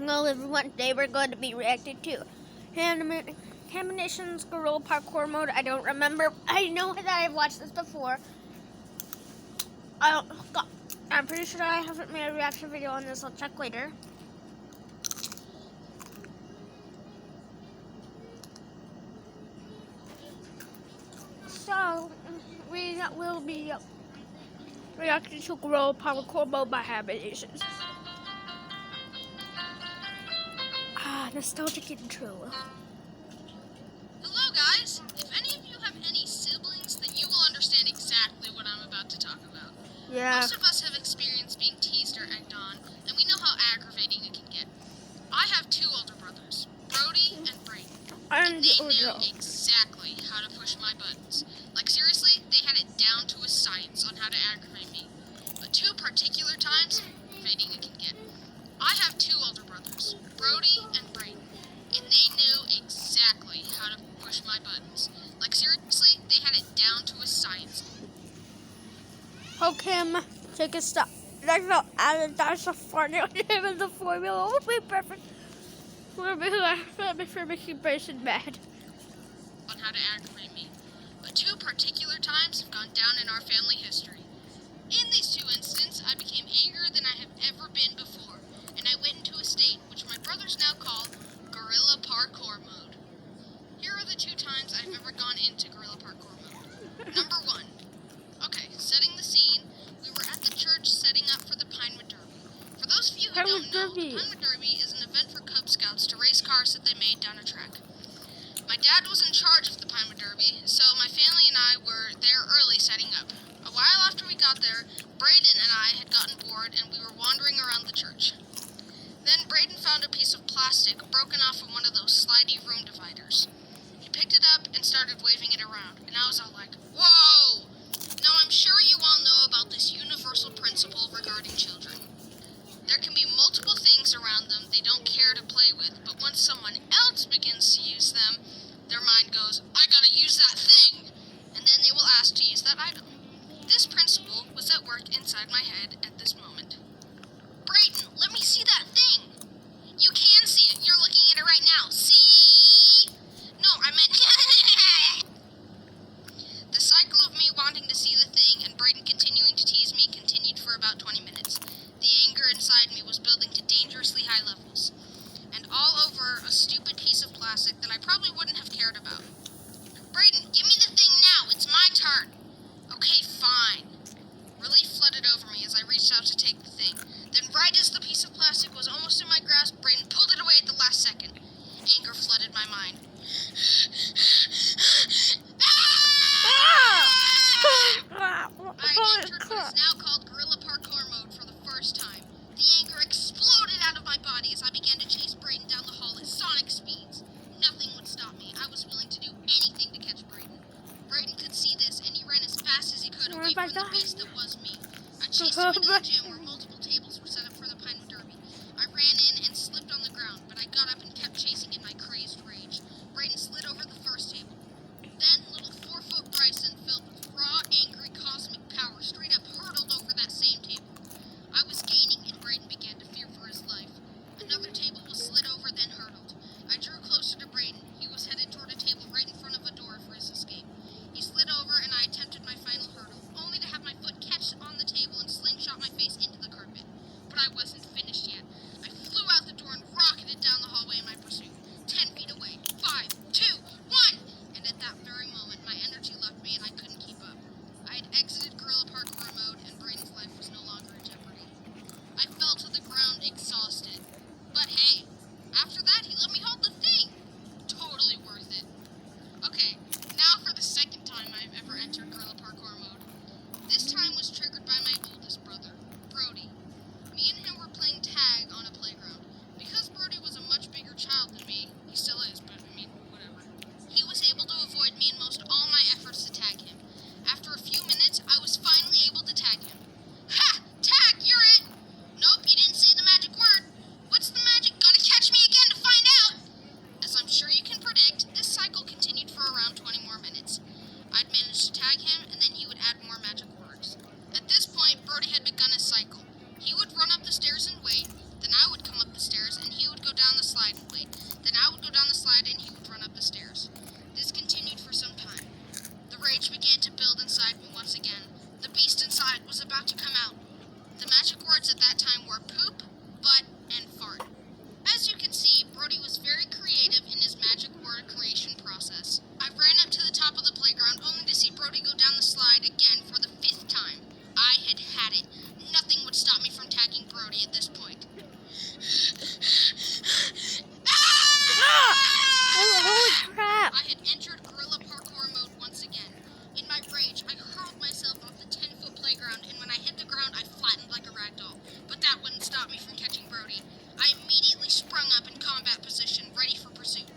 Hello everyone, today we're going to be reacting to haminations gorilla parkour mode. I don't remember. I know that I've watched this before. I'm pretty sure I haven't made a reaction video on this. I'll check later. So, we will be reacting to gorilla parkour mode by haminations. Nostalgic intro. Hello guys! If any of you have any siblings, then you will understand exactly what I'm about to talk about. Yeah. Most of us have experienced being teased or egged on, and we know how aggravating it can get. I have two older brothers, Brody and Brayden, and they knew exactly how to push my buttons. Like seriously, they had it down to a science on how to aggravate me. But two particular times, aggravating it can get. I have two older brothers, Brody and Brayden, and they knew exactly how to push my buttons. Like seriously, they had it down to a science. Okay, take a stop. That's a funny name of the formula. It would be perfect for making Brayden mad. On how to aggravate me. But two particular times have gone down in our family history. In these two instances, I became angrier than I have ever been before, and I went into a state which my brothers now call gorilla parkour mode. Here are the two times I've ever gone into gorilla parkour mode. Number one. Okay, setting the scene. We were at the church setting up for the Pinewood Derby. For those of you who don't know, the Pinewood Derby is an event for Cub Scouts to race cars that they made down a track. My dad was in charge of the Pinewood Derby, so my family and I were there early setting up. A while after we got there, Brayden and I had gotten bored and we were wandering around the church. Then Brayden found a piece of plastic broken off of one of those slidey room dividers. He picked it up and started waving it around, and I was all like, whoa! Now I'm sure you all know about this universal principle regarding children. There can be multiple things around them they don't care to play with, but once someone else begins to use them, their mind goes, I gotta use that thing! And then they will ask to use that item. This principle was at work inside my head at this moment. Brayden, let me see that thing! You can see it. You're looking at it right now. See? No, I meant... The cycle of me wanting to see the thing and Brayden continuing to tease me continued for about 20 minutes. The anger inside me was building to dangerously high levels. And all over a stupid piece of plastic that I probably wouldn't have cared about. Brayden, give me the thing now. It's my turn. Okay, fine. Relief flooded over me as I reached out to take the thing. Then right as the piece of plastic was almost in my grasp, Brayden pulled it away at the last second. Anger flooded my mind. I entered what is now called gorilla parkour mode for the first time. The anger exploded out of my body as I began to chase Brayden down the hall at sonic speeds. Nothing would stop me. I was willing to do anything to catch Brayden. Brayden could see this, and he ran as fast as he could away from the beast that was me. I chased him into the gym where multiple tables were set up for the Pinewood Derby. I ran in and slipped on the ground, but I got up and kept chasing in my crazed rage. Brayden slid over the first table. Then little 4-foot Bryson, filled with raw, angry, cosmic power, straight up hurtled over that same table. I was gaining, and Brayden began to fear for his life. Another table was slid over, then hurtled. I drew closer to Brayden. He was headed toward a table right in front of a door for his escape. He slid over, and I attempted my final hurdle, only to have my foot catch on the table and slingshot my face into the carpet. But I wasn't finished yet. I flew out the door and rocketed down the hallway in my pursuit. 10 feet away. 5, 2, 1! And at that very moment, my energy left me and I couldn't keep up. I had exited gorilla parkour mode and Brayden's life was no longer in jeopardy. I fell to the ground exhausted. But hey, after that he let me hold the thing. Totally worth it. Okay, now for the second time I've ever entered gorilla parkour mode. This time was triggered by my oldest brother, Brody. Me and him were playing tag on a playground. Because Brody was a much bigger child than me, he still is, but I mean, whatever. He was able to avoid me in most all my efforts to tag him. After a few minutes, I was finally able to tag him. Ha! Tag, you're it! Nope, you didn't say the magic word. What's the magic? Gotta catch me again to find out! As I'm sure you can predict, this cycle continued for around 20 more minutes. I'd managed to tag him, and then he would add more magic words. At this point, Brody had begun a cycle. He would run up the stairs and wait, then I would come up the stairs, and he would stop me from catching Brody. I immediately sprung up in combat position, ready for pursuit.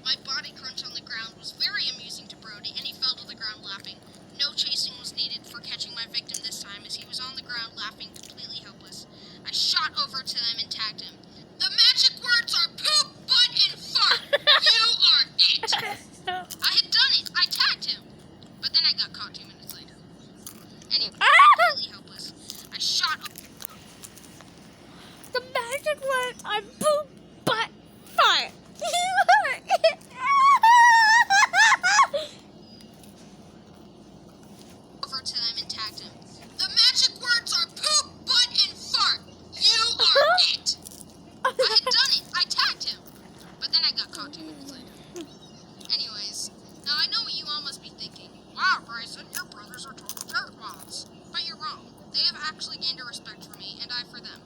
My body crunch on the ground was very amusing to Brody, and he fell to the ground laughing. No chasing was needed for catching my victim this time, as he was on the ground laughing, completely helpless. I shot over to them and tagged him. The magic words are poop, butt, and fart. You are it. I had done it. I tagged him. But then I got caught 2 minutes later. Anyway, completely helpless. I shot The magic word on poop, butt, fart. over to them and tagged him. The magic words are poop, butt, and fart. You are it. I had done it. I tagged him. But then I got caught 2 minutes later. Anyways, now I know what you all must be thinking. Wow, Bryson, your brothers are total jerkwads. But you're wrong. They have actually gained a respect for me, and I for them.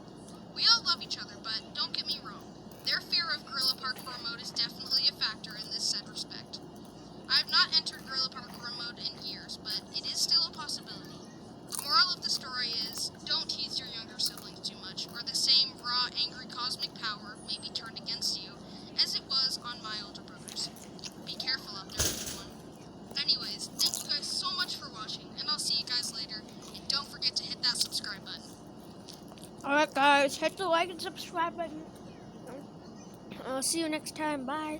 We all love each other, but don't get me wrong. Their fear of Gorilla Parkour mode is definitely a factor in this said respect. I have not entered Gorilla Parkour mode in years, but it is still a possibility. The moral of the story is, don't tease your younger siblings too much, or the same raw, angry cosmic power may be turned against you, as it was on my older brothers. Be careful out there, everyone. Anyways, thank you guys so much for watching, and I'll see you guys later, and don't forget to hit that subscribe button. Alright guys, hit the like and subscribe button. I'll see you next time. Bye.